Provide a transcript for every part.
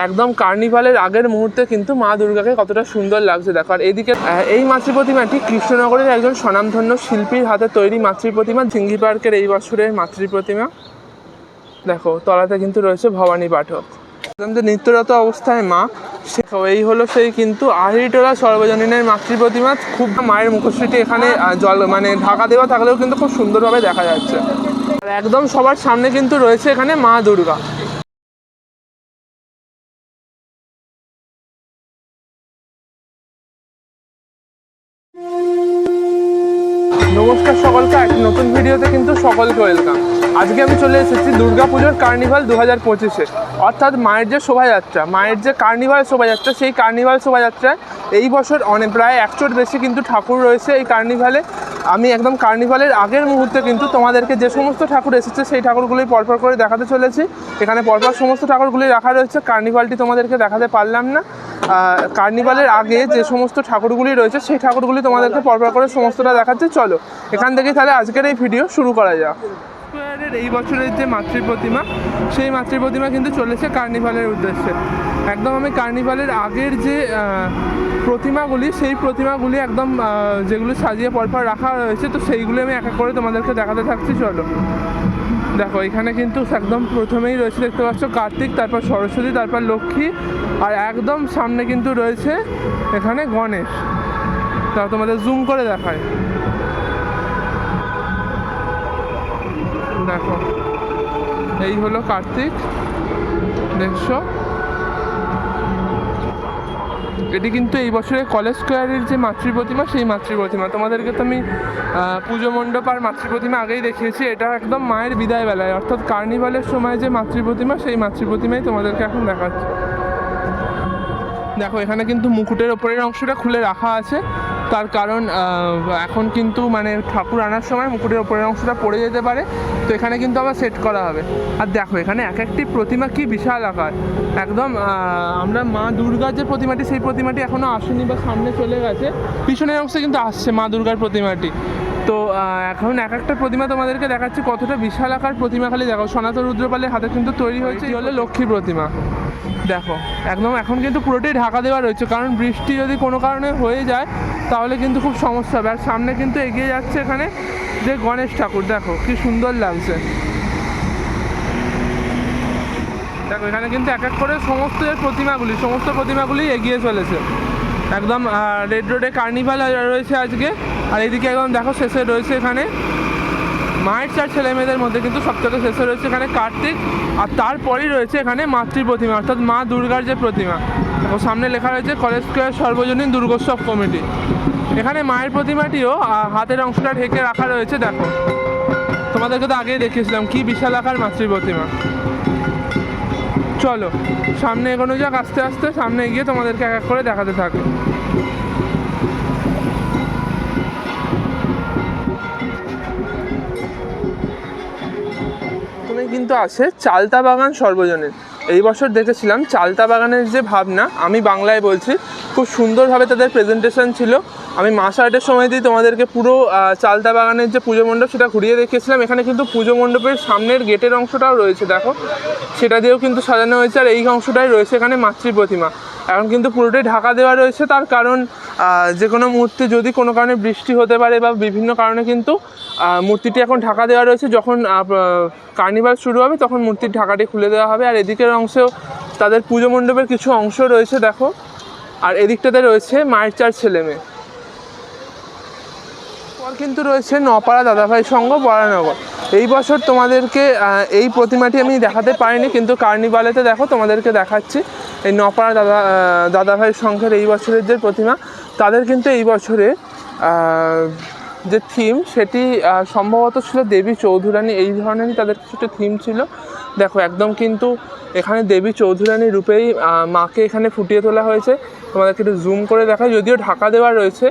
একদম কার্নিভালের আগের মুহূর্তে কিন্তু মা দুর্গাকে কতটা সুন্দর লাগছে দেখো। আর এইদিকে এই মাতৃ প্রতিমাটি কৃষ্ণনগরের একজন স্বনামধন্য শিল্পীর হাতে তৈরি মাতৃ প্রতিমা, ঝিঙ্গি পার্কের এই বছরের মাতৃ প্রতিমা। দেখো তলাতে কিন্তু রয়েছে ভবানী পাঠক। নৃত্যরত অবস্থায় মা, এই হলো সেই কিন্তু আহিরিটোলা সর্বজনীনের মাতৃ প্রতিমা। খুব মায়ের মুখশ্রীটি এখানে জল মানে ঢাকা দেওয়া থাকলেও কিন্তু খুব সুন্দরভাবে দেখা যাচ্ছে। আর একদম সবার সামনে কিন্তু রয়েছে এখানে মা দুর্গা। নমস্কার সকলকে, এক নতুন ভিডিওতে কিন্তু সকলকে ওয়েলকাম। আজকে আমি চলে এসেছি দুর্গাপুজোর কার্নিভাল 2025-এ, অর্থাৎ মায়ের যে শোভাযাত্রা, মায়ের যে কার্নিভাল শোভাযাত্রা, সেই কার্নিভাল শোভাযাত্রায় এই বছর প্রায় 100র বেশি কিন্তু ঠাকুর রয়েছে এই কার্নিভালে। আমি একদম কার্নিভালের আগের মুহূর্তে কিন্তু তোমাদেরকে যে সমস্ত ঠাকুর এসেছে সেই ঠাকুরগুলি পরপর করে দেখাতে চলেছি। এখানে পরপর সমস্ত ঠাকুরগুলি রাখা রয়েছে। কার্নিভালটি তোমাদেরকে দেখাতে পারলাম না। কার্নিভালের আগে যে সমস্ত ঠাকুরগুলি রয়েছে সেই ঠাকুরগুলি তোমাদেরকে পরপর করে সমস্তটা দেখাচ্ছি। চলো এখান থেকেই তাহলে আজকের এই ভিডিও শুরু করা যাক। এই বছরের যে মাতৃ প্রতিমা, সেই মাতৃ প্রতিমা কিন্তু চলেছে কার্নিভালের উদ্দেশ্যে। একদম আমি কার্নিভালের আগের যে প্রতিমাগুলি, সেই প্রতিমাগুলি একদম যেগুলো সাজিয়ে পরপর রাখা রয়েছে, তো সেইগুলি আমি এক এক করে তোমাদেরকে দেখাতে থাকছি। চলো দেখো, এখানে কিন্তু একদম প্রথমেই রয়েছে, দেখতে পাচ্ছ, কার্তিক, তারপর সরস্বতী, তারপর লক্ষ্মী, আর একদম সামনে কিন্তু রয়েছে এখানে গণেশ। তা তোমাদের জুম করে দেখায়। দেখো এই হলো কার্তিক, দেখছো। এটি কিন্তু এই বছরের কলেজ স্কোয়ারের যে মাতৃ প্রতিমা, সেই মাতৃ প্রতিমা। তোমাদেরকে তো আমি পুজো মণ্ডপ আর মাতৃ প্রতিমা আগেই দেখিয়েছি। এটা একদম মায়ের বিদায় বেলায়, অর্থাৎ কার্নিভালের সময় যে মাতৃ প্রতিমা, সেই মাতৃ প্রতিমাই তোমাদেরকে এখন দেখাচ্ছি। দেখো এখানে কিন্তু মুকুটের ওপরের অংশটা খুলে রাখা আছে, তার কারণ এখন কিন্তু মানে ঠাকুর আনার সময় মুকুটের ওপরের অংশটা পড়ে যেতে পারে, তো এখানে কিন্তু আবার সেট করা হবে। আর দেখো এখানে এক একটি প্রতিমা কি বিশাল আকার। একদম আমরা মা দুর্গার যে প্রতিমাটি, সেই প্রতিমাটি এখনও আসেনি বা সামনে চলে গেছে, পিছনের অংশে কিন্তু আসছে মা দুর্গার প্রতিমাটি। তো এখন এক একটা প্রতিমা তোমাদেরকে দেখাচ্ছি কতটা বিশাল আকার প্রতিমা। খালি দেখো, সনাতন রুদ্রপালের হাতে কিন্তু তৈরি হয়েছে। এই হলো লক্ষ্মী প্রতিমা। দেখো একদম এখন কিন্তু পুরোটাই ঢাকা দেওয়া রয়েছে, কারণ বৃষ্টি যদি কোনো কারণে হয়ে যায় তাহলে কিন্তু খুব সমস্যা হবে। আর সামনে কিন্তু এগিয়ে যাচ্ছে এখানে যে গণেশ ঠাকুর, দেখো কি সুন্দর লাগছে। দেখো এখানে কিন্তু এক এক করে সমস্ত প্রতিমাগুলি এগিয়ে চলেছে। একদম রেড রোডে কার্নিভাল রয়েছে আজকে। আর এইদিকে একদম দেখো শেষে রয়েছে এখানে মায়ের 4 ছেলে মেয়েদের মধ্যে কিন্তু সবথেকে শেষে রয়েছে এখানে কার্তিক, আর তারপরেই রয়েছে এখানে মাতৃ প্রতিমা, অর্থাৎ মা দুর্গার যে প্রতিমা। দেখো সামনে লেখা রয়েছে কলেজ স্কোয়ার সর্বজনীন দুর্গোৎসব কমিটি। এখানে মায়ের প্রতিমাটিও হাতের অংশটা ঢেকে রাখা রয়েছে। দেখো তোমাদেরকে তো আগেই দেখিয়েছিলাম কি বিশাল আকার মাতৃ প্রতিমা। চলো সামনে এগোনো যাক, আস্তে আস্তে সামনে এগিয়ে তোমাদেরকে এক এক করে দেখাতে থাকো। কিন্তু আছে চালতা বাগান সর্বজনীন। এই বছর দেখেছিলাম চালতা বাগানের যে ভাবনা, আমি বাংলায় বলছি, খুব সুন্দরভাবে তাদের প্রেজেন্টেশন ছিল। আমি মাস আর্টের সময় দিয়ে তোমাদেরকে পুরো চালতা বাগানের যে পুজো মণ্ডপ সেটা ঘুরিয়ে দেখিয়েছিলাম। এখানে কিন্তু পুজো মণ্ডপের সামনের গেটের অংশটাও রয়েছে, দেখো সেটা দিয়েও কিন্তু সাজানো হয়েছে। আর এই অংশটাই রয়েছে এখানে মাতৃ প্রতিমা। এখন কিন্তু পুরোটাই ঢাকা দেওয়া রয়েছে, তার কারণ যে কোনো মুহূর্তে যদি কোনো কারণে বৃষ্টি হতে পারে বা বিভিন্ন কারণে কিন্তু মূর্তিটি এখন ঢাকা দেওয়া রয়েছে। যখন কার্নিভাল শুরু হবে তখন মূর্তির ঢাকাটি খুলে দেওয়া হবে। আর এদিকের অংশেও তাদের পুজো মণ্ডপের কিছু অংশ রয়েছে, দেখো। আর এদিকটাতে রয়েছে মায়ের 4 ছেলে মেয়ে। পর কিন্তু রয়েছে নপাড়া দাদাভাই সংঘ বরানগর। এই বছর তোমাদেরকে এই প্রতিমাটি আমি দেখাতে পারিনি, কিন্তু কার্নিভালেতে দেখো তোমাদেরকে দেখাচ্ছি এই নপাড়া দাদাভাই সংঘের এই বছরের যে প্রতিমা। তাদের কিন্তু এই বছরে যে থিম সেটি সম্ভবত ছিল দেবী চৌধুরানী, এই ধরনেরই তাদের কিছু থিম ছিল। দেখো একদম কিন্তু এখানে দেবী চৌধুরানী রূপেই মাকে এখানে ফুটিয়ে তোলা হয়েছে। তোমাদেরকে একটু জুম করে দেখায়, যদিও ঢাকা দেওয়া রয়েছে।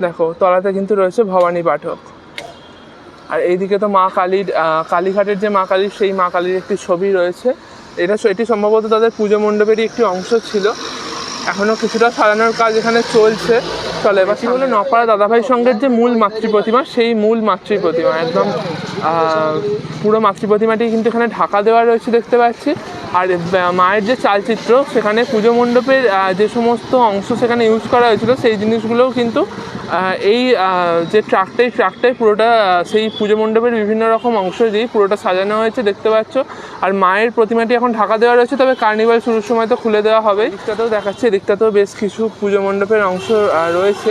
দেখো তলাতে কিন্তু রয়েছে ভবানী পাঠক। আর এইদিকে তো মা কালীর, কালীঘাটের যে মা কালীর, সেই মা কালীর একটি ছবি রয়েছে। এটি সম্ভবত তাদের পুজো মণ্ডপেরই একটি অংশ ছিল। এখনও কিছুটা সাজানোর কাজ এখানে চলছে। চলে এবার হলো নপাড়া দাদাভাই সংঘের যে মূল মাতৃ প্রতিমা, সেই মূল মাতৃ প্রতিমা একদম পুরো মাতৃ প্রতিমাটি কিন্তু এখানে ঢাকা দেওয়া রয়েছে, দেখতে পাচ্ছি। আর মায়ের যে চালচিত্র, সেখানে পুজো মণ্ডপের যে সমস্ত অংশ সেখানে ইউজ করা হয়েছিল সেই জিনিসগুলোও কিন্তু এই যে ট্রাকটাই পুরোটা সেই পুজো মণ্ডপের বিভিন্ন রকম অংশ দিয়েই পুরোটা সাজানো হয়েছে, দেখতে পাচ্ছ। আর মায়ের প্রতিমাটি এখন ঢাকা দেওয়া রয়েছে, তবে কার্নিভাল শুরুর সময় তো খুলে দেওয়া হবে। এদিকটাতেও দেখাচ্ছে, এদিকটাতেও বেশ কিছু পুজো মণ্ডপের অংশ রয়েছে।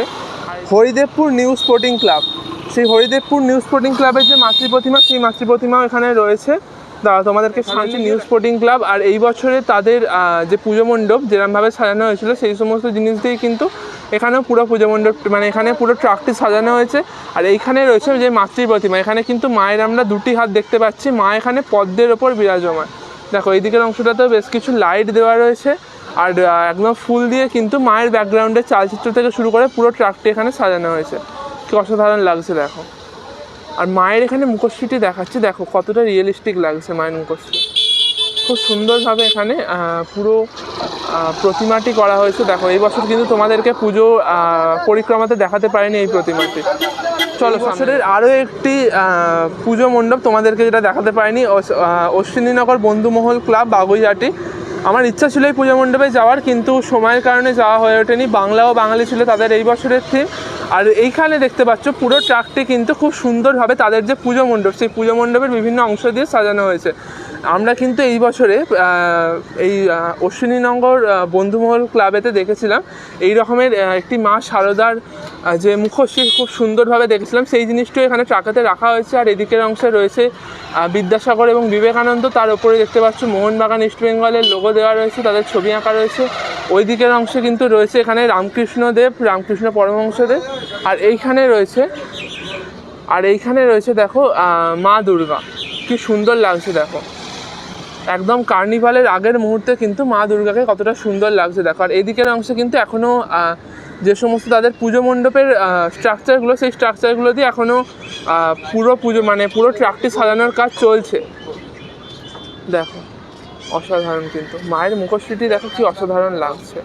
হরিদেবপুর নিউ স্পোর্টিং ক্লাব, সেই হরিদেবপুর নিউ স্পোর্টিং ক্লাবের যে মাতৃ প্রতিমা, সেই মাতৃ প্রতিমাও এখানে রয়েছে। তোমাদেরকে শান্তি নিউ স্পোর্টিং ক্লাব। আর এই বছরে তাদের যে পুজো মণ্ডপ যেরকমভাবে সাজানো হয়েছিল সেই সমস্ত জিনিস দিয়েই কিন্তু এখানেও পুরো পুজো মণ্ডপ, মানে এখানে পুরো ট্রাকটি সাজানো হয়েছে। আর এইখানে রয়েছে যে মাতৃ প্রতিমা, এখানে কিন্তু মায়ের আমরা দুটি হাত দেখতে পাচ্ছি, মা এখানে পদ্মের ওপর বিরাজমান। দেখো এই দিকের অংশটাতেও বেশ কিছু লাইট দেওয়া রয়েছে, আর একদম ফুল দিয়ে কিন্তু মায়ের ব্যাকগ্রাউন্ডের চালচিত্র থেকে শুরু করে পুরো ট্রাকটি এখানে সাজানো হয়েছে। কি অসাধারণ লাগছে দেখো। আর মায়ের এখানে মুখশ্রীটি দেখাচ্ছি, দেখো কতটা রিয়েলিস্টিক লাগছে মায়ের মুখশ্রী। খুব সুন্দরভাবে এখানে পুরো প্রতিমাটি করা হয়েছে। দেখো এই বছর কিন্তু তোমাদেরকে পুজো পরিক্রমাতে দেখাতে পারিনি এই প্রতিমাটি। চলো, বছরের আরও একটি পুজো মণ্ডপ তোমাদেরকে যেটা দেখাতে পারিনি, অশ্বিনীনগর বন্ধুমহল ক্লাব, বাগুইহাটি। আমার ইচ্ছা ছিল এই পুজো মণ্ডপে যাওয়ার, কিন্তু সময়ের কারণে যাওয়া হয়ে ওঠেনি। বাংলা ও বাঙালি ছিল তাদের এই বছরের থিম। আর এইখানে দেখতে পাচ্ছ পুরো ট্রাকটি কিন্তু খুব সুন্দরভাবে তাদের যে পুজো মণ্ডপ, সেই পুজো মণ্ডপের বিভিন্ন অংশ দিয়ে সাজানো হয়েছে। আমরা কিন্তু এই বছরে এই অশ্বিনীনগর বন্ধুমহল ক্লাবেতে দেখেছিলাম এই রকমের একটি মা শারদার যে মুখশ্রী খুব সুন্দরভাবে দেখেছিলাম, সেই জিনিসটাও এখানে ট্রাকেতে রাখা হয়েছে। আর এদিকের অংশে রয়েছে বিদ্যাসাগর এবং বিবেকানন্দ, তার উপরে দেখতে পাচ্ছ মোহনবাগান ইস্ট বেঙ্গলের লোগো দেওয়া রয়েছে, তাদের ছবি আঁকা রয়েছে। ওই দিকের অংশে কিন্তু রয়েছে এখানে রামকৃষ্ণ পরমহংসদেব। আর এইখানে রয়েছে দেখো মা দুর্গা, কি সুন্দর লাগছে দেখো। একদম কার্নিভালের আগের মুহূর্তে কিন্তু মা দুর্গাকে কতটা সুন্দর লাগছে দেখো। আর এদিকের অংশে কিন্তু এখনও যে সমস্ত তাদের পুজো মণ্ডপের স্ট্রাকচারগুলো, সেই স্ট্রাকচারগুলো দিয়ে এখনও পুরো ট্রাকটি সাজানোর কাজ চলছে। দেখো অসাধারণ, কিন্তু মায়ের মুখশ্রীটি দেখো কি অসাধারণ লাগছে।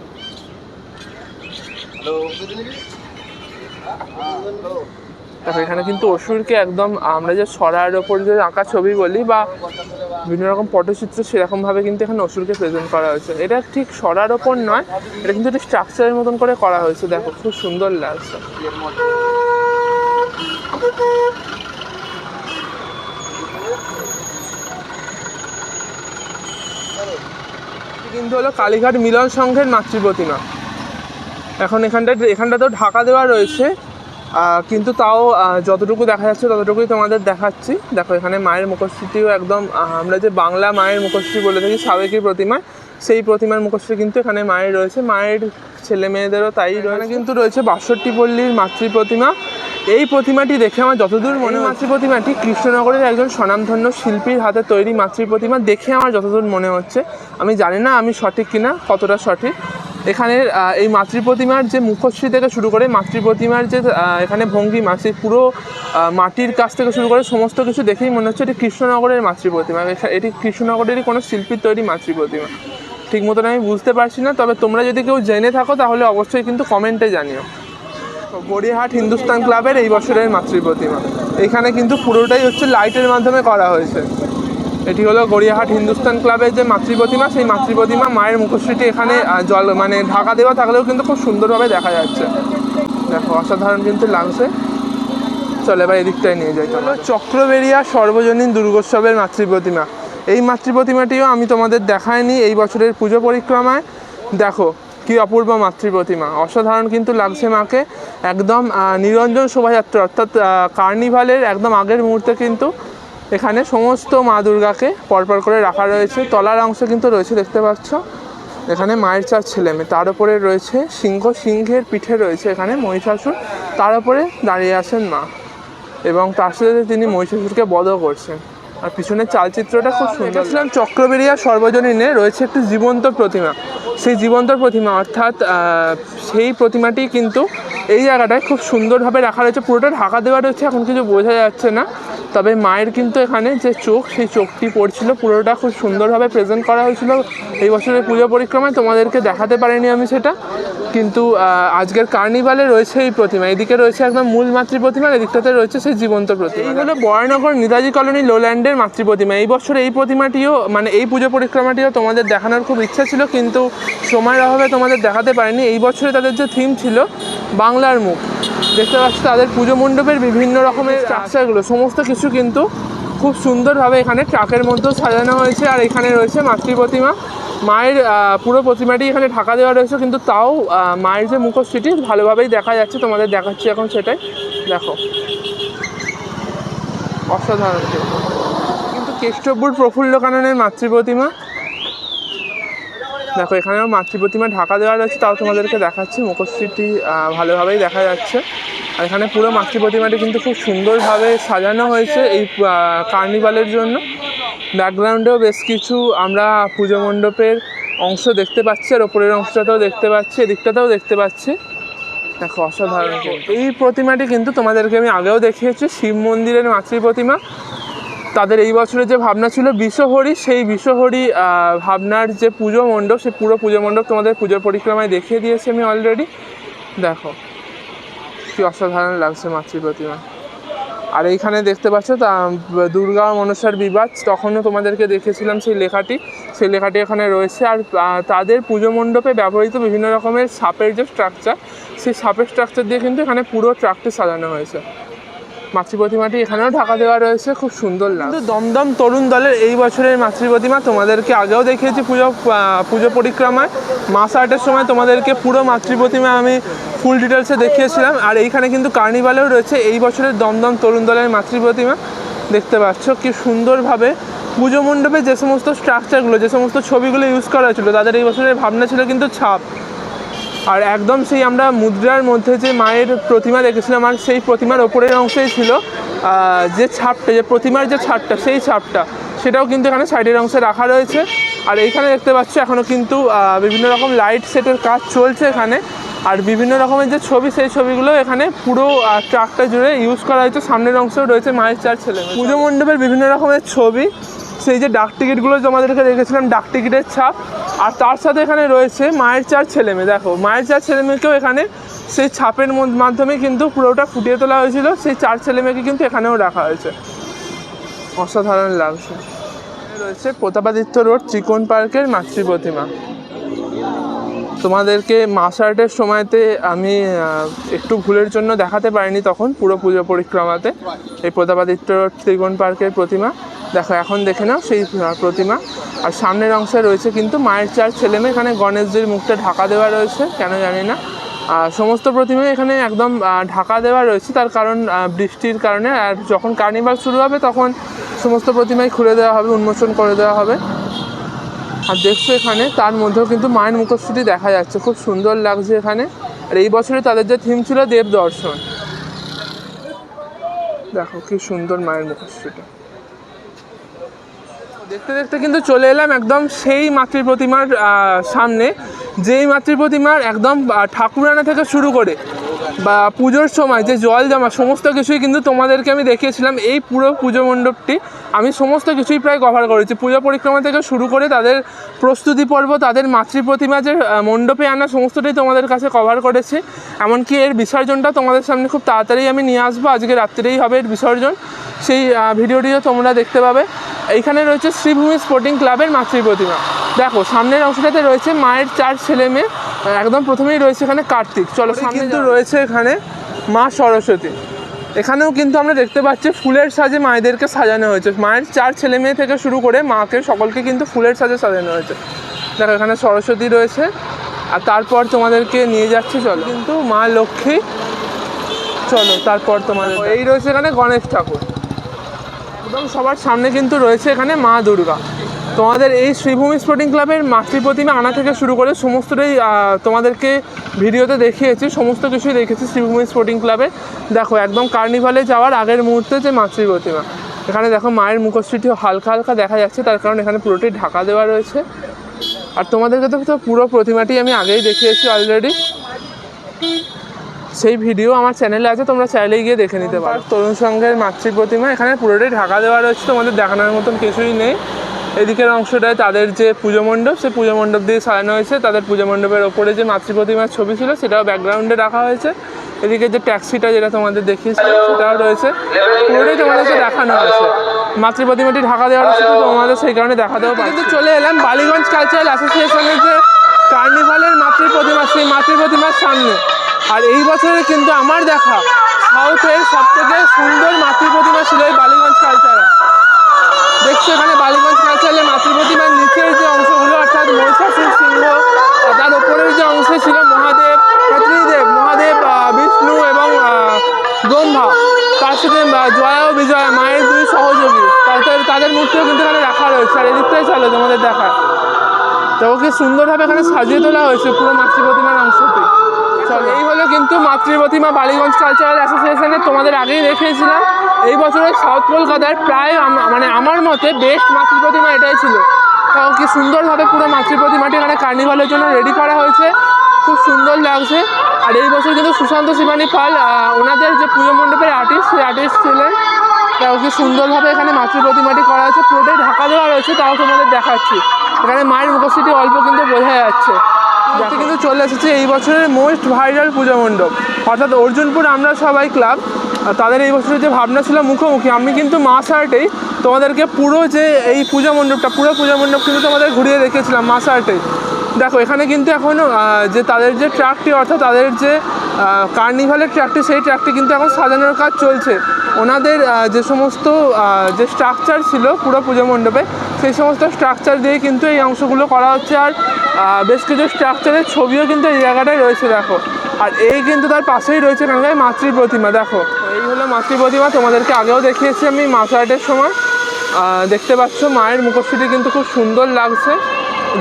দেখো এখানে কিন্তু অসুরকে একদম আমরা যে সরার ওপর যে আঁকা ছবি বলি বা বিভিন্ন রকম পটচিত্র, সেরকমভাবে কিন্তু এখানে অসুরকে প্রেজেন্ট করা হয়েছে। এটা ঠিক সরার ওপর নয়, এটা কিন্তু একটা স্ট্রাকচারের মতন করে করা হয়েছে। দেখো খুব সুন্দর লাগছে। কিন্তু হলো কালীঘাট মিলন সংঘের মাতৃ প্রতিমা। এখন এখানটাতেও ঢাকা দেওয়া রয়েছে, কিন্তু তাও যতটুকু দেখা যাচ্ছে ততটুকুই তোমাদের দেখাচ্ছি। দেখো এখানে মায়ের মুখশ্রীটিও একদম আমরা যে বাংলা মায়ের মুখশ্রী বলে থাকি সাবেকি প্রতিমা, সেই প্রতিমার মুখশ্রী কিন্তু এখানে মায়ের রয়েছে। মায়ের ছেলে মেয়েদেরও তাই রয়েছে। কিন্তু রয়েছে ৬২ পল্লীর মাতৃ প্রতিমা। এই প্রতিমাটি দেখে আমার যতদূর মনে মাতৃ প্রতিমাটি কৃষ্ণনগরের একজন স্বনামধন্য শিল্পীর হাতে তৈরি মাতৃ প্রতিমা দেখে আমার যতদূর মনে হচ্ছে। আমি জানি না আমি সঠিক কিনা, কতটা সঠিক। এখানের এই মাতৃ প্রতিমার যে মুখশ্রী থেকে শুরু করে মাতৃ প্রতিমার যে এখানে ভঙ্গিমা, সেই পুরো মাটির কাছ থেকে শুরু করে সমস্ত কিছু দেখেই মনে হচ্ছে এটি কৃষ্ণনগরের মাতৃ প্রতিমা। এটি কৃষ্ণনগরেরই কোনো শিল্পীর তৈরি মাতৃ প্রতিমা। ঠিক মতন আমি বুঝতে পারছি না, তবে তোমরা যদি কেউ জেনে থাকো তাহলে অবশ্যই কিন্তু কমেন্টে জানিও। গড়িয়াহাট হিন্দুস্তান ক্লাবের এই বছরের মাতৃ প্রতিমা, এখানে কিন্তু পুরোটাই হচ্ছে লাইটের মাধ্যমে করা হয়েছে। এটি হলো গড়িয়াহাট হিন্দুস্তান ক্লাবের যে মাতৃ প্রতিমা, সেই মাতৃ প্রতিমা মায়ের মুখশ্রীটি এখানে ঢাকা দেওয়া থাকলেও কিন্তু খুব সুন্দরভাবে দেখা যাচ্ছে। দেখো অসাধারণ কিন্তু লাগছে। চলে এবার এদিকটায় নিয়ে যাই। চলো, চক্রবেড়িয়া সর্বজনীন দুর্গোৎসবের মাতৃ প্রতিমা। এই মাতৃ প্রতিমাটিও আমি তোমাদের দেখাইনি এই বছরের পুজো পরিক্রমায়। দেখো কি অপূর্ব মাতৃ প্রতিমা, অসাধারণ কিন্তু লাগছে মাকে। একদম নিরঞ্জন শোভাযাত্রা, অর্থাৎ কার্নিভালের একদম আগের মুহূর্তে কিন্তু এখানে সমস্ত মা দুর্গাকে পরপর করে রাখা রয়েছে। তলার অংশ কিন্তু রয়েছে, দেখতে পাচ্ছ এখানে মায়ের 4 ছেলে মেয়ে, তার উপরে রয়েছে সিংহের পিঠে রয়েছে এখানে মহিষাসুর, তার উপরে দাঁড়িয়ে আছেন মা, এবং তার সাথে তিনি মহিষাসুরকে বধও করছেন। আর পিছনের চালচিত্রটা খুব সুন্দর। চক্রবেড়িয়া সর্বজনীনে রয়েছে একটি জীবন্ত প্রতিমা। সেই জীবন্ত প্রতিমা অর্থাৎ সেই প্রতিমাটি কিন্তু এই জায়গাটায় খুব সুন্দরভাবে রাখা রয়েছে, পুরোটা ঢাকা দেওয়া রয়েছে, এখন কিছু বোঝা যাচ্ছে না। তবে মায়ের কিন্তু এখানে যে চোখ, সেই চোখটি পড়ছিল, পুরোটা খুব সুন্দরভাবে প্রেজেন্ট করা হয়েছিল এই বছরের পুজো পরিক্রমায়। তোমাদেরকে দেখাতে পারিনি আমি সেটা, কিন্তু আজকের কার্নিভালে রয়েছে এই প্রতিমা। এদিকে রয়েছে একদম মূল মাতৃ প্রতিমা, এদিকটাতে রয়েছে সেই জীবন্ত প্রতিমা। এই হলো বরানগর নেতাজি কলোনি লোল্যান্ডের মাতৃ প্রতিমা। এই বছর এই প্রতিমাটিও, মানে এই পুজো পরিক্রমাটিও তোমাদের দেখানোর খুব ইচ্ছা ছিল, কিন্তু সময়ের অভাবে তোমাদের দেখাতে পারিনি। এই বছরে তাদের যে থিম ছিল বাংলার মুখ, দেখতে পাচ্ছ তাদের পুজো মণ্ডপের বিভিন্ন রকমের স্ট্রাকচারগুলো, সমস্ত কিছু কিন্তু খুব সুন্দরভাবে এখানে ট্রাকের মধ্যেও সাজানো হয়েছে। আর এখানে রয়েছে মাতৃ প্রতিমা, মায়ের পুরো প্রতিমাটি এখানে ঢাকা দেওয়া রয়েছে, কিন্তু তাও মায়ের যে মুখশ্রীটি ভালোভাবেই দেখা যাচ্ছে। তোমাদের দেখাচ্ছি এখন সেটাই, দেখো অসাধারণ। কিন্তু কেষ্টপুর প্রফুল্ল কাননের মাতৃ প্রতিমা, দেখো এখানেও মাতৃ প্রতিমা ঢাকা দেওয়া রয়েছে, তাও তোমাদেরকে দেখাচ্ছি, মুখশ্রীটি ভালোভাবেই দেখা যাচ্ছে। আর এখানে পুরো মাতৃ প্রতিমাটি কিন্তু খুব সুন্দরভাবে সাজানো হয়েছে এই কার্নিভালের জন্য। ব্যাকগ্রাউন্ডেও বেশ কিছু আমরা পুজো মণ্ডপের অংশ দেখতে পাচ্ছি, আর ওপরের অংশটাতেও দেখতে পাচ্ছি, এদিকটাতেও দেখতে পাচ্ছি। দেখো অসাধারণ। এই প্রতিমাটি কিন্তু তোমাদেরকে আমি আগেও দেখিয়েছি, শিব মন্দিরের মাতৃ প্রতিমা। তাদের এই বছরে যে ভাবনা ছিল বিশ্বহরি, সেই বিশ্বহরি ভাবনার যে পুজো মণ্ডপ, সেই পুরো পুজো মণ্ডপ তোমাদের পুজোর পরিক্রমায় দেখিয়ে দিয়েছি আমি অলরেডি। দেখো কি অসাধারণ লাগছে মাতৃ প্রতিমা। আর এইখানে দেখতে পাচ্ছ তা দুর্গা মনসার বিবাদ, তখনও তোমাদেরকে দেখেছিলাম সেই লেখাটি এখানে রয়েছে। আর তাদের পুজো মণ্ডপে ব্যবহৃত বিভিন্ন রকমের সাপের যে স্ট্রাকচার, সেই সাপের স্ট্রাকচার দিয়ে কিন্তু এখানে পুরো ট্রাকটি সাজানো হয়েছে। মাতৃ প্রতিমাটি এখানেও ঢাকা দেওয়া রয়েছে, খুব সুন্দর লাগে। কিন্তু দমদম তরুণ দলের এই বছরের মাতৃ প্রতিমা তোমাদেরকে আগেও দেখিয়েছি পুজো পরিক্রমায়। মাস আর্টের সময় তোমাদেরকে পুরো মাতৃ প্রতিমা আমি ফুল ডিটেলসে দেখিয়েছিলাম। আর এইখানে কিন্তু কার্নিভালেও রয়েছে এই বছরের দমদম তরুণ দলের মাতৃ প্রতিমা। দেখতে পাচ্ছ কি সুন্দরভাবে পুজো মণ্ডপে যে সমস্ত স্ট্রাকচারগুলো, যে সমস্ত ছবিগুলো ইউজ করা হয়েছিল, তাদের এই বছরের ভাবনা ছিল কিন্তু ছাপ। আর একদম সেই আমরা মুদ্রার মধ্যে যে মায়ের প্রতিমা দেখেছিলাম, আর সেই প্রতিমার ওপরের অংশেই ছিল যে ছাপটা, যে প্রতিমার যে ছাপটা, সেই ছাপটা সেটাও কিন্তু এখানে সাইডের অংশে রাখা রয়েছে। আর এইখানে দেখতে পাচ্ছ এখনও কিন্তু বিভিন্ন রকম লাইট সেটের কাজ চলছে এখানে। আর বিভিন্ন রকমের যে ছবি, সেই ছবিগুলো এখানে পুরো ট্রাকটা জুড়ে ইউজ করা হয়েছে। সামনের অংশেও রয়েছে মায়ের 4 ছেলে। পুজো মণ্ডপের বিভিন্ন রকমের ছবি, সেই যে ডাক টিকিটগুলো তোমাদেরকে দেখেছিলাম, ডাক টিকিটের ছাপ। আর তার সাথে এখানে রয়েছে মায়ের 4 ছেলেমেয়ে। দেখো মায়ের 4 ছেলেমেয়েকেও এখানে সেই ছাপের মাধ্যমে কিন্তু পুরোটা ফুটিয়ে তোলা হয়েছিল। সেই 4 ছেলেমেয়েকে কিন্তু এখানেও রাখা হয়েছে, অসাধারণ লাগছে। রয়েছে প্রতাপাদিত্য রোড চিকন পার্কের মাতৃ প্রতিমা। তোমাদেরকে মাস আর্টের সময়তে আমি একটু ভুলের জন্য দেখাতে পারিনি তখন পুরো পুজো পরিক্রমাতে এই প্রতাপাদিত্য রোড চিকন পার্কের প্রতিমা। দেখো এখন দেখে নাও সেই প্রতিমা। আর সামনের অংশে রয়েছে কিন্তু মায়ের 4 ছেলেমেয়ে। এখানে গণেশজির মুখটা ঢাকা দেওয়া রয়েছে, কেন জানি না। সমস্ত প্রতিমাই এখানে একদম ঢাকা দেওয়া রয়েছে, তার কারণ বৃষ্টির কারণে। আর যখন কার্নিভাল শুরু হবে তখন সমস্ত প্রতিমাই খুলে দেওয়া হবে, উন্মোচন করে দেওয়া হবে। আর দেখছো এখানে তার মধ্যেও কিন্তু মায়ের মুখশ্রীটি দেখা যাচ্ছে, খুব সুন্দর লাগছে এখানে। আর এই বছরে তাদের যে থিম ছিল দেব দর্শন। দেখো কি সুন্দর মায়ের মুখশ্রীটা। দেখতে দেখতে কিন্তু চলে এলাম একদম সেই মাতৃ প্রতিমার সামনে, যেই মাতৃ প্রতিমার একদম ঠাকুরানা থেকে শুরু করে বা পুজোর সময় যে জল জমা, সমস্ত কিছুই কিন্তু তোমাদেরকে আমি দেখিয়েছিলাম। এই পুরো পুজো মণ্ডপটি আমি সমস্ত কিছুই প্রায় কভার করেছি, পুজো পরিক্রমা থেকে শুরু করে তাদের প্রস্তুতি পর্ব, তাদের মাতৃ প্রতিমা যে মণ্ডপে আনা, সমস্তটাই তোমাদের কাছে কভার করেছি। এমনকি এর বিসর্জনটা তোমাদের সামনে খুব তাড়াতাড়ি আমি নিয়ে আসবো, আজকে রাত্রেই হবে এর বিসর্জন, সেই ভিডিওটিও তোমরা দেখতে পাবে। এইখানে রয়েছে শ্রীভূমি স্পোর্টিং ক্লাবের মাতৃ প্রতিমা। দেখো সামনের অংশটাতে রয়েছে মায়ের 4 ছেলেমেয়ে, একদম প্রথমেই রয়েছে এখানে কার্তিক। চলো সামনে কিন্তু রয়েছে এখানে মা সরস্বতী। এখানেও কিন্তু আমরা দেখতে পাচ্ছি ফুলের সাজে মায়েদেরকে সাজানো হয়েছে। মায়ের 4 ছেলেমেয়ে থেকে শুরু করে মাকে সকলকে কিন্তু ফুলের সাজে সাজানো হয়েছে। দেখো এখানে সরস্বতী রয়েছে। আর তারপর তোমাদেরকে নিয়ে যাচ্ছি, চলো কিন্তু মা লক্ষ্মী। চলো তারপর তোমাদের এই রয়েছে এখানে গণেশ ঠাকুর। একদম সবার সামনে কিন্তু রয়েছে এখানে মা দুর্গা। তোমাদের এই শ্রীভূমি স্পোর্টিং ক্লাবের মাতৃ প্রতিমা আনা থেকে শুরু করে সমস্তটাই তোমাদেরকে ভিডিওতে দেখিয়েছি, সমস্ত কিছুই দেখেছি শ্রীভূমি স্পোর্টিং ক্লাবে। দেখো একদম কার্নিভালে যাওয়ার আগের মুহূর্তে যে মাতৃ প্রতিমা, এখানে দেখো মায়ের মুখশ্রীটিও হালকা হালকা দেখা যাচ্ছে, তার কারণ এখানে পুরোটাই ঢাকা দেওয়া রয়েছে। আর তোমাদেরকে তো পুরো প্রতিমাটি আমি আগেই দেখিয়েছি অলরেডি। সেই ভিডিও আমার চ্যানেলে আছে, তোমরা চাইলে গিয়ে দেখে নিতে পারো। তরুণ সংঘের মাতৃ প্রতিমা এখানে পুরোটাই ঢাকা দেওয়া রয়েছে, তোমাদের দেখানোর মতন কিছুই নেই। এদিকের অংশটায় তাদের যে পুজো মণ্ডপ, সেই পুজো মণ্ডপ দিয়ে সাজানো হয়েছে। তাদের পুজো মণ্ডপের ওপরে যে মাতৃ প্রতিমার ছবি ছিল সেটাও ব্যাকগ্রাউন্ডে রাখা হয়েছে। এদিকে যে ট্যাক্সিটা যেটা তোমাদের দেখিয়েছিল সেটাও রয়েছে, পুরোটাই তোমাদেরকে দেখানো হয়েছে। মাতৃ প্রতিমাটি ঢাকা দেওয়া রয়েছে, তো তোমাদের সেই কারণে দেখাতেও পারি। কিন্তু চলে এলাম বালিগঞ্জ কালচারাল অ্যাসোসিয়েশনের যে কার্নিভালের মাতৃ প্রতিমা, সেই মাতৃ প্রতিমার সামনে। আর এই বছরে কিন্তু আমার দেখা সাউথের সবথেকে সুন্দর মাতৃ প্রতিমা ছিল এই বালিগঞ্জ কালচারাল। দেখছো এখানে বালিগঞ্জ কালচারালের মাতৃ প্রতিমার নিচের যে অংশগুলো, অর্থাৎ মহিষাসুর সিংহ, তার ওপরের যে অংশে ছিল মহাদেব, ত্রিদেব, মহাদেব, বিষ্ণু এবং ব্রহ্মা, তার সাথে জয়া ও বিজয়া মায়ের দুই সহযোগী, তাদের মূর্তিও কিন্তু এখানে রাখা রয়েছে। আর এদিকটাই চলে তোমাদের দেখায়, তো কি সুন্দরভাবে এখানে সাজিয়ে তোলা হয়েছে পুরো মাতৃ প্রতিমার অংশটি। চলো, এই হলো কিন্তু মাতৃ প্রতিমা বালিগঞ্জ কালচারাল অ্যাসোসিয়েশনের, তোমাদের আগেই দেখিয়েছিলাম। এই বছরের সাউথ কলকাতার প্রায় মানে আমার মতে বেস্ট মাতৃ প্রতিমা এটাই ছিল। তাও কি সুন্দরভাবে পুরো মাতৃ প্রতিমাটি এখানে কার্নিভালের জন্য রেডি করা হয়েছে, খুব সুন্দর লাগছে। আর এই বছর কিন্তু সুশান্ত শিবানী পাল ওনাদের যে পুজো মণ্ডপের আর্টিস্ট, সেই আর্টিস্ট ছিলেন। তাও কি সুন্দরভাবে এখানে মাতৃ প্রতিমাটি করা হয়েছে, পুরোটাই ঢাকা দেওয়া রয়েছে। তাও তোমাদের দেখাচ্ছি, এখানে মায়ের মুখশ্রীটি অল্প কিন্তু বোঝা যাচ্ছে। কিন্তু চলে এসেছে এই বছরের মোস্ট ভাইরাল পুজো মণ্ডপ, অর্থাৎ অর্জুনপুর আমরা সবাই ক্লাব। তাদের এই বছরের যে ভাবনা ছিল মুখোমুখি, আমি কিন্তু মাস আর্টেই তোমাদেরকে পুরো যে এই পুজো মণ্ডপটা, পুরো পুজো মণ্ডপ কিন্তু তোমাদের ঘুরিয়ে রেখেছিলাম মাস আর্টেই। দেখো এখানে কিন্তু এখনও যে তাদের যে ট্র্যাকটি, অর্থাৎ তাদের যে কার্নিভালের ট্র্যাকটি, সেই ট্র্যাকটি কিন্তু এখন সাজানোর কাজ চলছে। ওনাদের যে সমস্ত যে স্ট্রাকচার ছিল পুরো পুজো মণ্ডপে, সেই সমস্ত স্ট্রাকচার দিয়েই কিন্তু এই অংশগুলো করা হচ্ছে। আর বেশ কিছু স্ট্রাকচারের ছবিও কিন্তু এই জায়গাটায় রয়েছে, দেখো। আর এই কিন্তু তার পাশেই রয়েছে এখানকার মাতৃ প্রতিমা। দেখো এই হলো মাতৃ প্রতিমা, তোমাদেরকে আগেও দেখিয়েছি আমি মাস আর্টের সময়। দেখতে পাচ্ছ মায়ের মুখশ্রীটি কিন্তু খুব সুন্দর লাগছে,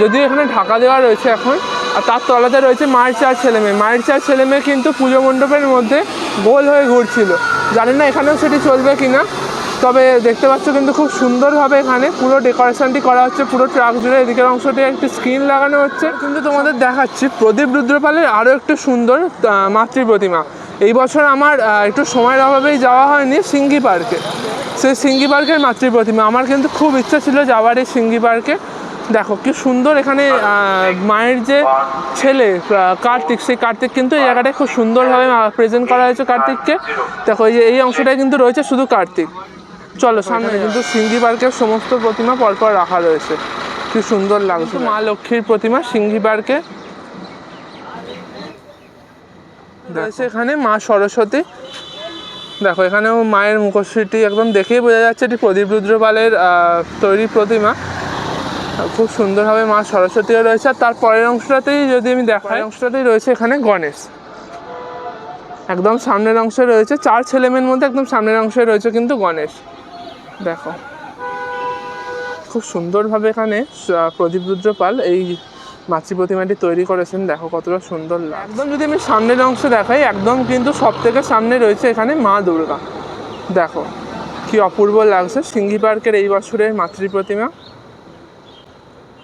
যদিও এখানে ঢাকা দেওয়া রয়েছে এখন। আর তার তলাতে রয়েছে মায়ের চার ছেলেমেয়ে। মায়ের চার ছেলেমেয়ে কিন্তু পুজো মণ্ডপের মধ্যে গোল হয়ে ঘুরছিল, জানি না এখানেও সেটি চলবে কিনা। তবে দেখতে পাচ্ছ কিন্তু খুব সুন্দরভাবে এখানে পুরো ডেকোরেশনটি করা হচ্ছে, পুরো ট্রাক জুড়ে। এদিকের অংশটি একটি স্ক্রিন লাগানো হচ্ছে। কিন্তু তোমাদের দেখাচ্ছি প্রদীপ রুদ্রপালের আরও একটু সুন্দর মাতৃ প্রতিমা। এই বছর আমার একটু সময়ের অভাবেই যাওয়া হয়নি সিঙ্গি পার্কে। সেই সিঙ্গি পার্কের মাতৃ প্রতিমা আমার কিন্তু খুব ইচ্ছা ছিল যাওয়ার এই সিঙ্গি পার্কে। দেখো কি সুন্দর এখানে মায়ের যে ছেলে কার্তিক, সেই কার্তিক কিন্তু এই জায়গাটায় খুব সুন্দরভাবে প্রেজেন্ট করা হয়েছে কার্তিককে। দেখো এই অংশটায় কিন্তু রয়েছে শুধু কার্তিক। চলো সামনে কিন্তু সিঙ্গি পার্কের সমস্ত প্রতিমা পরপর রাখা রয়েছে, কি সুন্দর লাগছে। মা লক্ষ্মীর প্রতিমা সিঙ্গি পার্কে রয়েছে। এখানে মা সরস্বতী, দেখো এখানেও মায়ের মুখশ্রীটি একদম দেখেই বোঝা যাচ্ছে এটি প্রদীপ রুদ্রপালের তৈরি প্রতিমা। খুব সুন্দরভাবে মা সরস্বতীও রয়েছে। আর তার পরের অংশটাতেই যদি আমি দেখাই, অংশটাতেই রয়েছে এখানে গণেশ। একদম সামনের অংশে রয়েছে চার ছেলেমেয়ের মধ্যে, একদম সামনের অংশে রয়েছে কিন্তু গণেশ। দেখো খুব সুন্দরভাবে এখানে প্রদীপ রুদ্রপাল এই মাতৃ প্রতিমাটি তৈরি করেছেন। দেখো কতটা সুন্দর লাগে। একদম যদি আমি সামনের অংশে দেখাই, একদম কিন্তু সব থেকে সামনে রয়েছে এখানে মা দুর্গা। দেখো কি অপূর্ব লাগছে সিঙ্গি পার্কের এই বছরের মাতৃ প্রতিমা।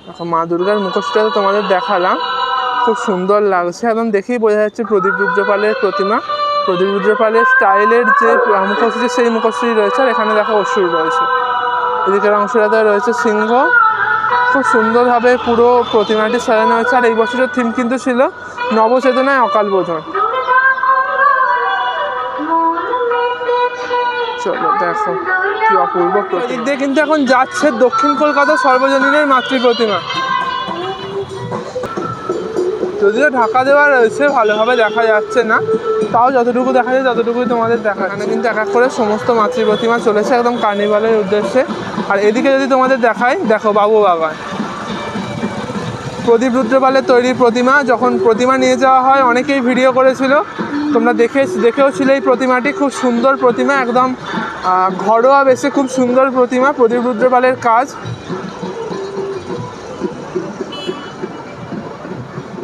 দেখো মা দুর্গার মুখোশটা তোমাদের দেখালাম, খুব সুন্দর লাগছে। একদম দেখেই বোঝা যাচ্ছে প্রদীপ রুদ্রপালের প্রতিমা। প্রদীপ রুদ্রপালের স্টাইলের যে মুখশ্রী, সেই মুখশ্রী রয়েছে। আর এখানে দেখো অসুর রয়েছে, এদিকের অংশটাতে রয়েছে সিংহ। খুব সুন্দরভাবে পুরো প্রতিমাটি সাজানো হয়েছে। আর এই বছরের থিম কিন্তু ছিল নবচেতনায় অকাল বোধন। চলো দেখো কি অপূর্ব প্রতীক দিয়ে কিন্তু এখন যাচ্ছে দক্ষিণ কলকাতা সর্বজনীনের মাতৃ প্রতিমা। যদিও ঢাকা দেওয়া রয়েছে, ভালোভাবে দেখা যাচ্ছে না, তাও যতটুকু দেখা যায় ততটুকুই তোমাদের দেখা। এখানে কিন্তু এক এক করে সমস্ত মাতৃ প্রতিমা চলেছে একদম কার্নিভালের উদ্দেশ্যে। আর এদিকে যদি তোমাদের দেখাই, দেখো বাবু বাগান, প্রদীপ রুদ্রপালের তৈরি প্রতিমা। যখন প্রতিমা নিয়ে যাওয়া হয়, অনেকেই ভিডিও করেছিল, তোমরা দেখেও ছিল এই প্রতিমাটি। খুব সুন্দর প্রতিমা, একদম ঘরোয়া বেশে খুব সুন্দর প্রতিমা, প্রদীপ রুদ্রপালের কাজ।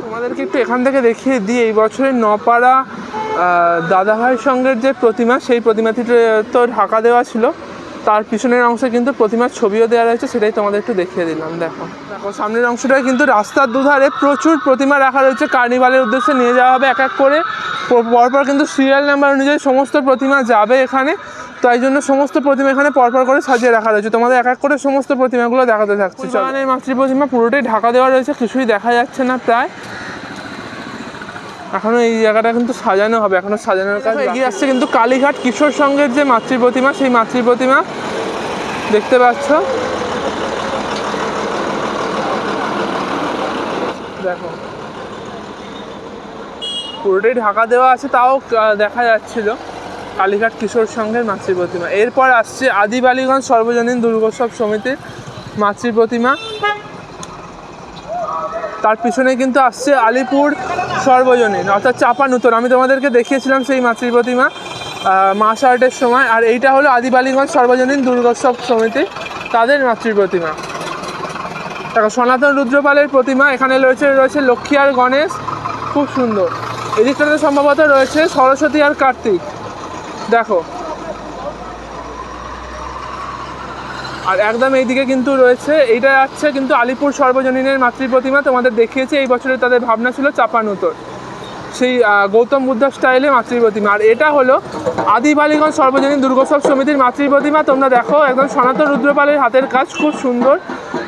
তোমাদেরকে একটু এখান থেকে দেখিয়ে দিই, এই বছরের নপাড়া দাদাভাই সঙ্গের যে প্রতিমা, সেই প্রতিমাটি তো ঢাকা দেওয়া ছিল। তার পিছনের অংশে কিন্তু প্রতিমার ছবিও দেওয়া রয়েছে, সেটাই তোমাদের একটু দেখিয়ে দিলাম। দেখো দেখো সামনের অংশটায় কিন্তু রাস্তার দুধারে প্রচুর প্রতিমা রাখা রয়েছে, কার্নিভালের উদ্দেশ্যে নিয়ে যাওয়া হবে এক এক করে। পরপর কিন্তু সিরিয়াল নাম্বার অনুযায়ী সমস্ত প্রতিমা যাবে এখানে, তাই জন্য সমস্ত প্রতিমা এখানে পরপর করে সাজিয়ে রাখা রয়েছে। তোমাদের এক এক করে সমস্ত প্রতিমাগুলো দেখাতে থাকছে। এই মাতৃ প্রতিমা পুরোটাই ঢাকা দেওয়া রয়েছে, কিছুই দেখা যাচ্ছে না প্রায়। এখনও এই জায়গাটা কিন্তু সাজানো হবে, এখনও সাজানোর কাজ এগিয়ে আসছে। কিন্তু কালীঘাট কিশোর সংঘের যে মাতৃ প্রতিমা, সেই মাতৃ প্রতিমা দেখতে পাচ্ছ। দেখো পুরোটাই ঢাকা দেওয়া আছে, তাও দেখা যাচ্ছিল কালীঘাট কিশোর সংঘের মাতৃ প্রতিমা। এরপর আসছে আদি বালিগঞ্জ সর্বজনীন দুর্গোৎসব সমিতির মাতৃ প্রতিমা। তার পিছনে কিন্তু আসছে আলিপুর সর্বজনীন অর্থাৎ চাপানুতর, আমি তোমাদেরকে দেখিয়েছিলাম সেই মাতৃ প্রতিমা মাস আর্টের সময়। আর এইটা হলো আদি বালিগঞ্জ সর্বজনীন দুর্গোৎসব সমিতি, তাদের মাতৃ প্রতিমা। দেখো সনাতন রুদ্রপালের প্রতিমা এখানে রয়েছে লক্ষ্মী আর গণেশ, খুব সুন্দর। এদিকটাতে সম্ভবত রয়েছে সরস্বতী আর কার্তিক। দেখো আর একদম এইদিকে কিন্তু রয়েছে, এইটা আছে কিন্তু আলিপুর সর্বজনীনের মাতৃ প্রতিমা, তোমাদের দেখিয়েছি। এই বছরে তাদের ভাবনা ছিল চাপানুতর, সেই গৌতম বুদ্ধ স্টাইলে মাতৃ প্রতিমা। আর এটা হলো আদি বালিগঞ্জ সর্বজনীন দুর্গোৎসব সমিতির মাতৃ প্রতিমা। তোমরা দেখো একদম সনাতন রুদ্রপালের হাতের কাজ, খুব সুন্দর,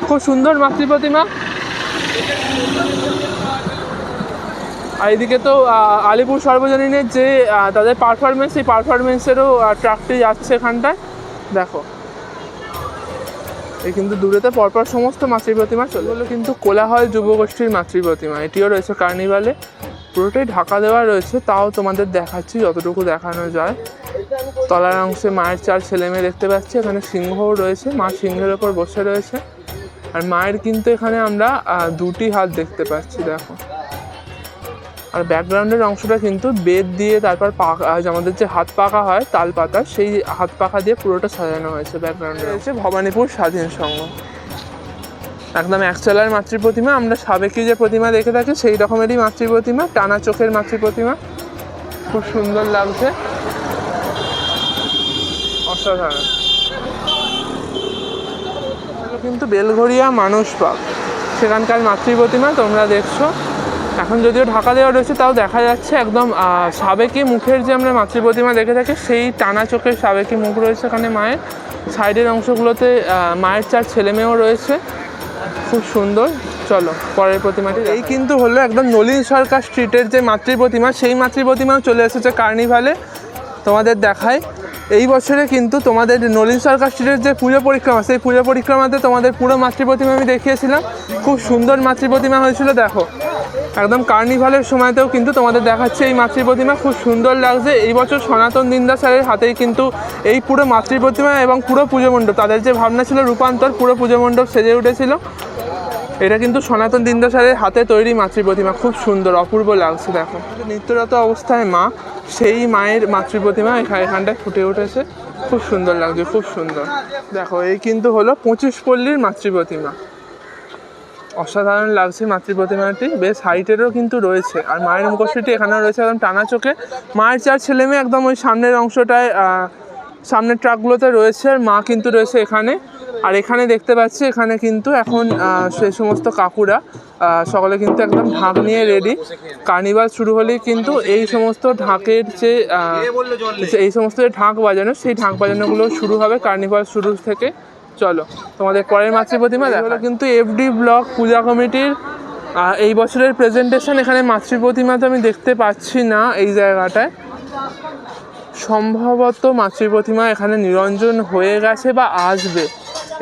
খুব সুন্দর মাতৃ প্রতিমা। আর এদিকে তো আলিপুর সর্বজনীনের যে তাদের পারফরমেন্স, সেই পারফরমেন্সেরও ট্রাকটি যাচ্ছে এখানটায়। দেখো এই কিন্তু দূরেতে পরপর সমস্ত মাতৃ প্রতিমা চলে গেলো। কিন্তু কোলাহল যুবগোষ্ঠীর মাতৃ প্রতিমা, এটিও রয়েছে কার্নিভালে, পুরোটাই ঢাকা দেওয়া রয়েছে। তাও তোমাদের দেখাচ্ছি যতটুকু দেখানো যায়। তলার অংশে মায়ের 4 ছেলেমেয়ে দেখতে পাচ্ছি, এখানে সিংহও রয়েছে, মা সিংহের ওপর বসে রয়েছে। আর মায়ের কিন্তু এখানে আমরা 2টি হাত দেখতে পাচ্ছি। দেখো আর ব্যাকগ্রাউন্ডের অংশটা কিন্তু বেদ দিয়ে, তারপর পাখা, আমাদের যে হাত পাখা হয় তাল পাতা, সেই হাত পাখা দিয়ে পুরোটা সাজানো হয়েছে। ব্যাকগ্রাউন্ডে রয়েছে ভবানীপুর স্বাধীন সংঘ, একদম একচালার মাতৃ প্রতিমা। আমরা সাবেকি যে প্রতিমা দেখে থাকি সেই রকমেরই মাতৃ প্রতিমা, টানা চোখের মাতৃ প্রতিমা, খুব সুন্দর লাগছে, অসাধারণ। কিন্তু বেলঘরিয়া মানুষ পাক, সেখানকার মাতৃ প্রতিমা তোমরা দেখছো। এখন যদিও ঢাকা দেওয়া রয়েছে, তাও দেখা যাচ্ছে একদম সাবেকি মুখের যে আমরা মাতৃ প্রতিমা দেখে থাকি, সেই টানা চোখের সাবেকি মুখ রয়েছে এখানে মায়ের। সাইডের অংশগুলোতে মায়ের 4 ছেলেমেয়েও রয়েছে, খুব সুন্দর। চলো পরের প্রতিমাটি। এই কিন্তু হলো একদম নলিন সরকার স্ট্রিটের যে মাতৃ প্রতিমা, সেই মাতৃ প্রতিমাও চলে এসেছে কার্নিভালে। তোমাদের দেখায় এই বছরে কিন্তু তোমাদের নলিন সরকার স্ট্রিটের যে পুজো পরিক্রমা, সেই পুজো পরিক্রমাতে তোমাদের পুরো মাতৃ প্রতিমা আমি দেখিয়েছিলাম, খুব সুন্দর মাতৃ প্রতিমা হয়েছিল। দেখো একদম কার্নিভালের সময়তেও কিন্তু তোমাদের দেখাচ্ছে এই মাতৃ প্রতিমা, খুব সুন্দর লাগছে। এই বছর সনাতন দিন্দা স্যারের হাতেই কিন্তু এই পুরো মাতৃ প্রতিমা এবং পুরো পুজো মণ্ডপ, তাদের যে ভাবনা ছিল রূপান্তর, পুরো পুজো মণ্ডপ সেজে উঠেছিল। এটা কিন্তু সনাতন দিন্দা স্যারের হাতে তৈরি মাতৃ প্রতিমা, খুব সুন্দর, অপূর্ব লাগছে। দেখো নিত্যরত অবস্থায় মা, সেই মায়ের মাতৃ প্রতিমা এখানটায় ফুটে উঠেছে, খুব সুন্দর লাগছে, খুব সুন্দর। দেখো এই কিন্তু হলো 25 পল্লীর মাতৃ প্রতিমা, অসাধারণ লাগছে মাতৃ প্রতিমাটি, বেশ হাইটেরও কিন্তু রয়েছে। আর মায়ের মুখশ্রীটি এখানেও রয়েছে একদম টানা চোখে। মায়ের 4 ছেলেমেয়ে একদম ওই সামনের অংশটায়, সামনের ট্রাকগুলোতে রয়েছে, আর মা কিন্তু রয়েছে এখানে। আর এখানে দেখতে পাচ্ছি এখানে কিন্তু এখন সেই সমস্ত কাকুরা সকলে কিন্তু একদম ঢাক নিয়ে রেডি। কার্নিভাল শুরু হলেই কিন্তু এই সমস্ত ঢাকের যে ঢাক বাজানো, সেই ঢাক বাজানোগুলো শুরু হবে কার্নিভাল শুরু থেকে। চলো তোমাদের পরের মাতৃ প্রতিমা দেখো। কিন্তু এফডি ব্লক পূজা কমিটির এই বছরের প্রেজেন্টেশন। এখানে মাতৃ প্রতিমা তো আমি দেখতে পাচ্ছি না এই জায়গাটায়, সম্ভবত মাতৃ প্রতিমা এখানে নিরঞ্জন হয়ে গেছে বা আসবে,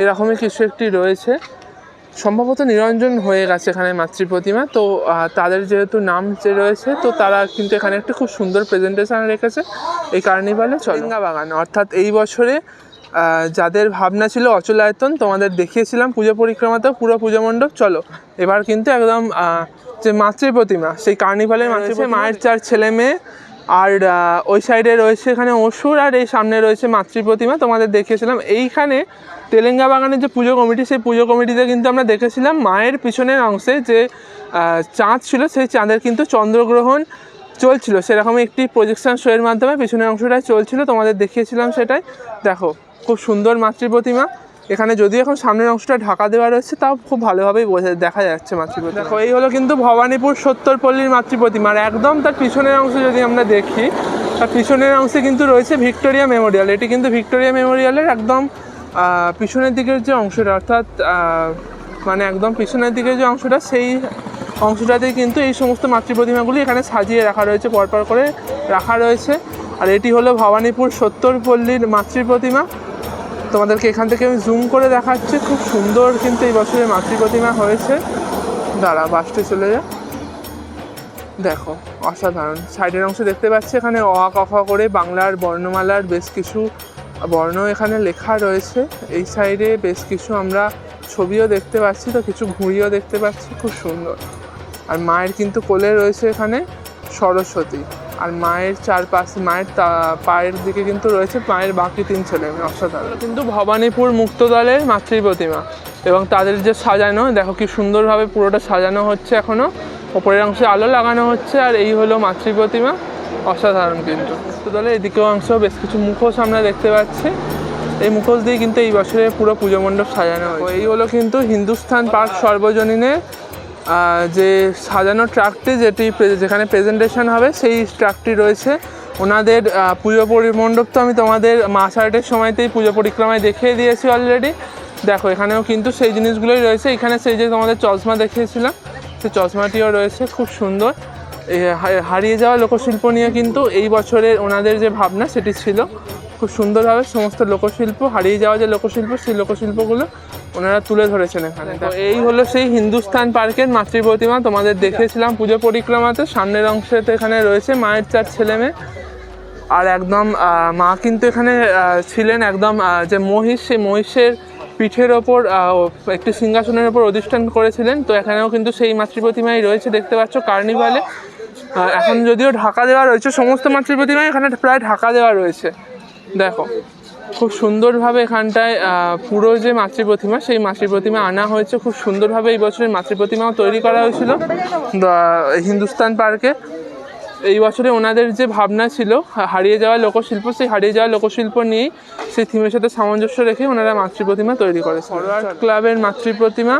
এরকমই কিছু একটি রয়েছে। সম্ভবত নিরঞ্জন হয়ে গেছে এখানে মাতৃ প্রতিমা। তো তাদের যেহেতু নাম যে রয়েছে, তো তারা কিন্তু এখানে একটি খুব সুন্দর প্রেজেন্টেশন রেখেছে এই কার্নিভালে। চলেঙ্গা বাগান অর্থাৎ এই বছরে যাদের ভাবনা ছিল অচলায়তন, তোমাদের দেখিয়েছিলাম পুজো পরিক্রমাতেও পুরো পুজো মণ্ডপ। চলো এবার কিন্তু একদম যে মাতৃ প্রতিমা, সেই কার্নিভালের মায়ের 4 ছেলে মেয়ে, আর ওই সাইডে রয়েছে এখানে অসুর, আর এই সামনে রয়েছে মাতৃ প্রতিমা। তোমাদের দেখিয়েছিলাম এইখানে তেলেঙ্গা বাগানের যে পুজো কমিটি, সেই পুজো কমিটিতে কিন্তু আমরা দেখেছিলাম মায়ের পিছনের অংশে যে চাঁদ ছিল, সেই চাঁদের কিন্তু চন্দ্রগ্রহণ চলছিল, সেরকমই একটি প্রজেকশন শোয়ের মাধ্যমে পিছনের অংশটায় চলছিল, তোমাদের দেখিয়েছিলাম সেটাই। দেখো খুব সুন্দর মাতৃ প্রতিমা। এখানে যদিও এখন সামনের অংশটা ঢাকা দেওয়া রয়েছে, তাও খুব ভালোভাবেই দেখা যাচ্ছে মাতৃ প্রতিমা। দেখো এই হলো কিন্তু ভবানীপুর সত্তরপল্লীর মাতৃ প্রতিমা। আর একদম তার পিছনের অংশ যদি আমরা দেখি, তার পিছনের অংশে কিন্তু রয়েছে ভিক্টোরিয়া মেমোরিয়াল। এটি কিন্তু ভিক্টোরিয়া মেমোরিয়ালের একদম পিছনের দিকের যে অংশটা, অর্থাৎ মানে একদম পিছনের দিকের যে অংশটা, সেই অংশটাতেই কিন্তু এই সমস্ত মাতৃ প্রতিমাগুলি এখানে সাজিয়ে রাখা রয়েছে, পরপর করে রাখা রয়েছে। আর এটি হলো ভবানীপুর সত্তরপল্লীর মাতৃ প্রতিমা। তোমাদেরকে এখান থেকে আমি জুম করে দেখাচ্ছি। খুব সুন্দর কিন্তু এই বছরের মাতৃ প্রতিমা হয়েছে। দাঁড়া, বাসটি চলে যা। দেখো অসাধারণ। সাইডের অংশে দেখতে পাচ্ছি এখানে অ আ ক খ করে বাংলার বর্ণমালার বেশ কিছু বর্ণ এখানে লেখা রয়েছে। এই সাইডে বেশ কিছু আমরা ছবিও দেখতে পাচ্ছি, তো কিছু ঘুড়িও দেখতে পাচ্ছি, খুব সুন্দর। আর মায়ের কিন্তু কোলে রয়েছে এখানে সরস্বতী। আর মায়ের চারপাশে, মায়ের পায়ের দিকে কিন্তু রয়েছে মায়ের বাকি 3 ছেলে মেয়ে। অসাধারণ কিন্তু ভবানীপুর মুক্তদলের মাতৃ প্রতিমা, এবং তাদের যে সাজানো, দেখো কি সুন্দরভাবে পুরোটা সাজানো হচ্ছে। এখনও ওপরের অংশে আলো লাগানো হচ্ছে। আর এই হলো মাতৃ প্রতিমা, অসাধারণ কিন্তু। মুক্তদলের এদিকেও অংশ বেশ কিছু মুখোশ আমরা দেখতে পাচ্ছি। এই মুখোশ দিয়ে কিন্তু এই বছরে পুরো পুজো মণ্ডপ সাজানো হয়। এই হলো কিন্তু হিন্দুস্থান পার্ক সর্বজনীনের যে সাজানো ট্রাকটি, যেখানে প্রেজেন্টেশন হবে, সেই ট্রাকটি রয়েছে। ওনাদের পুজো মণ্ডপ তো আমি তোমাদের মাস আর্টের সময়তেই পুজো পরিক্রমায় দেখিয়ে দিয়েছি অলরেডি। দেখো এখানেও কিন্তু সেই জিনিসগুলোই রয়েছে। এখানে সেই যে তোমাদের চশমা দেখিয়েছিলাম, সেই চশমাটিও রয়েছে, খুব সুন্দর। হারিয়ে যাওয়া লোকশিল্প নিয়ে কিন্তু এই বছরের ওনাদের যে ভাবনা, সেটি ছিল খুব সুন্দরভাবে সমস্ত লোকশিল্প, হারিয়ে যাওয়া যে লোকশিল্প, সেই লোকশিল্পগুলো ওনারা তুলে ধরেছেন এখানে। তো এই হলো সেই হিন্দুস্থান পার্কের মাতৃ প্রতিমা, তোমাদের দেখিয়েছিলাম পুজো পরিক্রমাতে। সামনের অংশেতে এখানে রয়েছে মায়ের 4 ছেলে মেয়ে। আর একদম মা কিন্তু এখানে ছিলেন একদম যে মহিষ, সেই মহিষের পিঠের ওপর একটি সিংহাসনের ওপর অধিষ্ঠান করেছিলেন। তো এখানেও কিন্তু সেই মাতৃ প্রতিমাই রয়েছে, দেখতে পাচ্ছ কার্নিভালে। এখন যদিও ঢাকা দেওয়া রয়েছে, সমস্ত মাতৃ প্রতিমাই এখানে প্রায় ঢাকা দেওয়া রয়েছে। দেখো খুব সুন্দরভাবে এখানটায় পুরো যে মাতৃ প্রতিমা, সেই মাতৃ প্রতিমা আনা হয়েছে। খুব সুন্দরভাবে এই বছরের মাতৃ প্রতিমাও তৈরি করা হয়েছিল হিন্দুস্তান পার্কে। এই বছরে ওনাদের যে ভাবনা ছিল হারিয়ে যাওয়া লোকশিল্প, সেই হারিয়ে যাওয়া লোকশিল্প নিয়েই সেই থিমের সাথে সামঞ্জস্য রেখে ওনারা মাতৃ প্রতিমা তৈরি করেছে। ফরওয়ার্ড ক্লাবের মাতৃ প্রতিমা,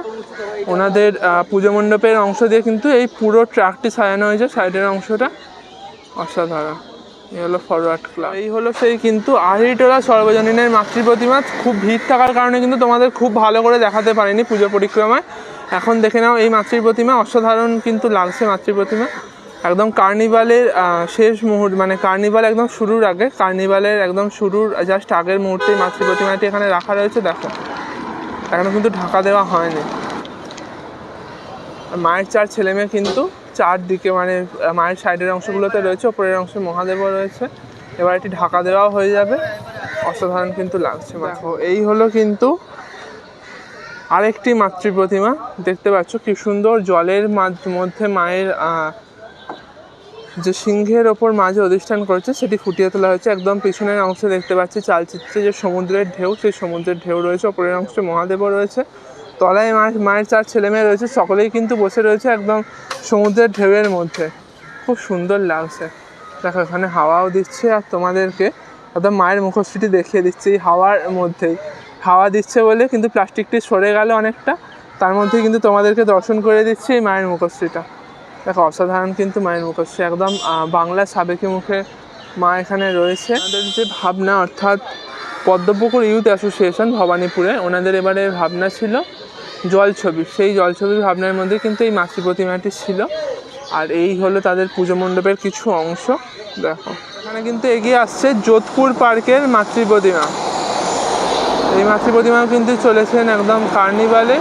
ওনাদের পুজো মণ্ডপের অংশ দিয়ে কিন্তু এই পুরো ট্রাকটি সাজানো হয়েছে। সাইডের অংশটা অসাধারণ। এই হলো ফরওয়ার্ড ক্লাব। এই হলো সেই কিন্তু আহিরিটোলা সর্বজনীনের মাতৃ প্রতিমা। খুব ভিড় থাকার কারণে কিন্তু তোমাদের খুব ভালো করে দেখাতে পারিনি পুজো পরিক্রমায়। এখন দেখে নাও এই মাতৃ প্রতিমা, অসাধারণ কিন্তু লাগছে মাতৃ প্রতিমা। একদম কার্নিভালের শেষ মুহূর্ত, মানে কার্নিভাল একদম শুরুর আগে, কার্নিভালের একদম শুরুর জাস্ট আগের মুহূর্তেই মাতৃ প্রতিমাটি এখানে রাখা রয়েছে। দেখো এখনও কিন্তু ঢাকা দেওয়া হয়নি। মায়ের 4 ছেলে মেয়ে কিন্তু চারদিকে, মানে মায়ের সাইডের অংশগুলোতে রয়েছে, ওপরের অংশে মহাদেবও রয়েছে। এবার এটি ঢাকা দেওয়াও হয়ে যাবে। অসাধারণ কিন্তু লাগছে। দেখো এই হলো কিন্তু আরেকটি মাতৃ প্রতিমা, দেখতে পাচ্ছ কি সুন্দর। জলের মধ্যে মায়ের যে সিংহের ওপর মাঝে অধিষ্ঠান করেছে, সেটি ফুটিয়ে তোলা হয়েছে। একদম পিছনের অংশে দেখতে পাচ্ছি চালচিত্রে যে সমুদ্রের ঢেউ, সেই সমুদ্রের ঢেউ রয়েছে। ওপরের অংশে মহাদেবও রয়েছে। তলায় মায়ের 4 ছেলে মেয়ে রয়েছে, সকলেই কিন্তু বসে রয়েছে একদম সমুদ্রের ঢেউয়ের মধ্যে। খুব সুন্দর লাগছে। দেখো এখানে হাওয়াও দিচ্ছে। আর তোমাদেরকে একদম মায়ের মুখশ্রীটি দেখিয়ে দিচ্ছে এই হাওয়ার মধ্যেই। হাওয়া দিচ্ছে বলে কিন্তু প্লাস্টিকটি সরে গেল অনেকটা, তার মধ্যে কিন্তু তোমাদেরকে দর্শন করে দিচ্ছে এই মায়ের মুখশ্রীটা। দেখো অসাধারণ কিন্তু মায়ের মুখশ্রী, একদম বাংলা সাবেকি মুখে মা এখানে রয়েছে। আমাদের যে ভাবনা, অর্থাৎ পদ্মপুকুর ইউথ অ্যাসোসিয়েশন ভবানীপুরে, ওনাদের এবারে ভাবনা ছিল জলছবি। সেই জলছবির ভাবনার মধ্যে কিন্তু এই মাতৃ প্রতিমাটি ছিল। আর এই হলো তাদের পুজো মণ্ডপের কিছু অংশ। দেখো এখানে কিন্তু এগিয়ে আসছে যোধপুর পার্কের মাতৃ প্রতিমা। এই মাতৃ প্রতিমাও কিন্তু চলেছেন একদম কার্নিভালে,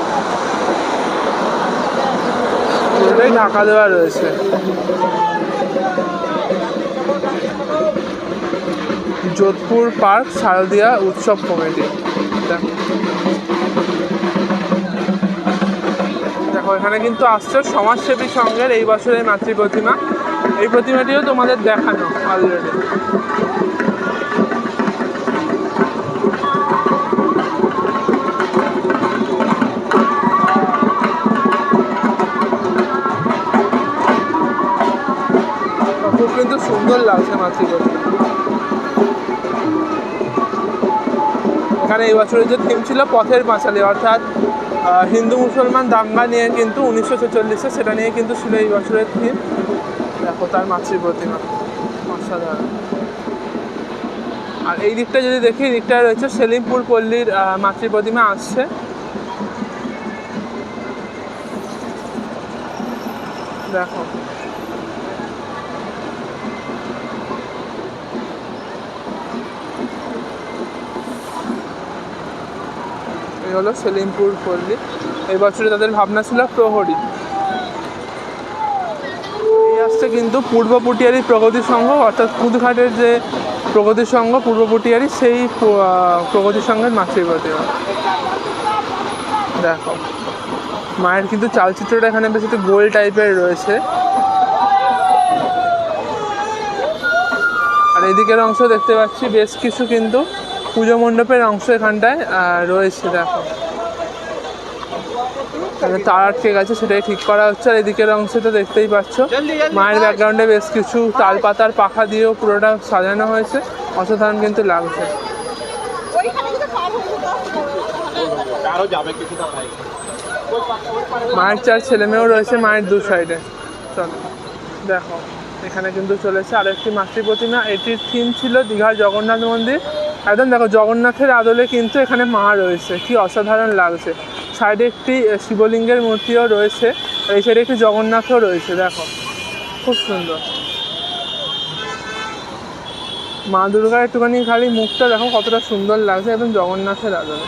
পুরোটাই ঢাকা দেওয়া রয়েছে। যোধপুর পার্ক শারদীয়া উৎসব কমিটি। দেখো এখানে কিন্তু আসছে সমাজসেবী সংঘের এই বছরের মাতৃ প্রতিমা। এই প্রতিমাটিও তোমাদের দেখানো অলরেডি। খুব কিন্তু সুন্দর লাগছে মাতৃ প্রতিমা। এখানে এই বছরের যে থিম ছিল পথের পাঁচালী, অর্থাৎ হিন্দু মুসলমান দাঙ্গা নিয়ে কিন্তু 1946-এ সেটা নিয়ে কিন্তু ছিল এই বছরের থিম। দেখো তার মাতৃ প্রতিমা অসাধারণ। আর এই দিকটা যদি দেখি, এই দিকটা রয়েছে সেলিমপুর পল্লীর মাতৃ প্রতিমা আসছে। দেখো এই হলো সেলিমপুর পল্লী। এই বছরে তাদের ভাবনা ছিল প্রহরী। এই আসছে কিন্তু পূর্ব পটিয়ারি প্রগতি সংঘ, অর্থাৎ কুদঘাটের যে প্রগতি সংঘ পূর্ব পটিয়ারি, সেই প্রগতি সংঘের মাতৃ প্রতিমা। দেখো মায়ের কিন্তু চালচিত্রটা এখানে বেশ একটু গোল টাইপের রয়েছে। আর এদিকের অংশ দেখতে পাচ্ছি বেশ কিছু কিন্তু পুজো মণ্ডপের অংশ এখানটায় রয়েছে। দেখো তার আটকে গেছে, সেটাই ঠিক করা হচ্ছে। আর এদিকের অংশে তো দেখতেই পাচ্ছ মায়ের ব্যাকগ্রাউন্ডে বেশ কিছু তাল পাতার পাখা দিয়েও পুরোটা সাজানো হয়েছে, অসাধারণ কিন্তু লাগছে। মায়ের 4 ছেলেমেয়েও রয়েছে মায়ের দু সাইডে। চলো দেখো এখানে কিন্তু চলেছে আরেকটি মাতৃ প্রতিমা। এটির থিম ছিল দীঘার জগন্নাথ মন্দির। একদম দেখো জগন্নাথের আদলে কিন্তু এখানে মা রয়েছে, কি অসাধারণ লাগছে। সাইডে একটি শিবলিঙ্গের মূর্তিও রয়েছে, এই সাইডে একটি জগন্নাথও রয়েছে। দেখো খুব সুন্দর। মা দুর্গার একটুখানি খালি মুখটা দেখো কতটা সুন্দর লাগছে, একদম জগন্নাথের আদলে।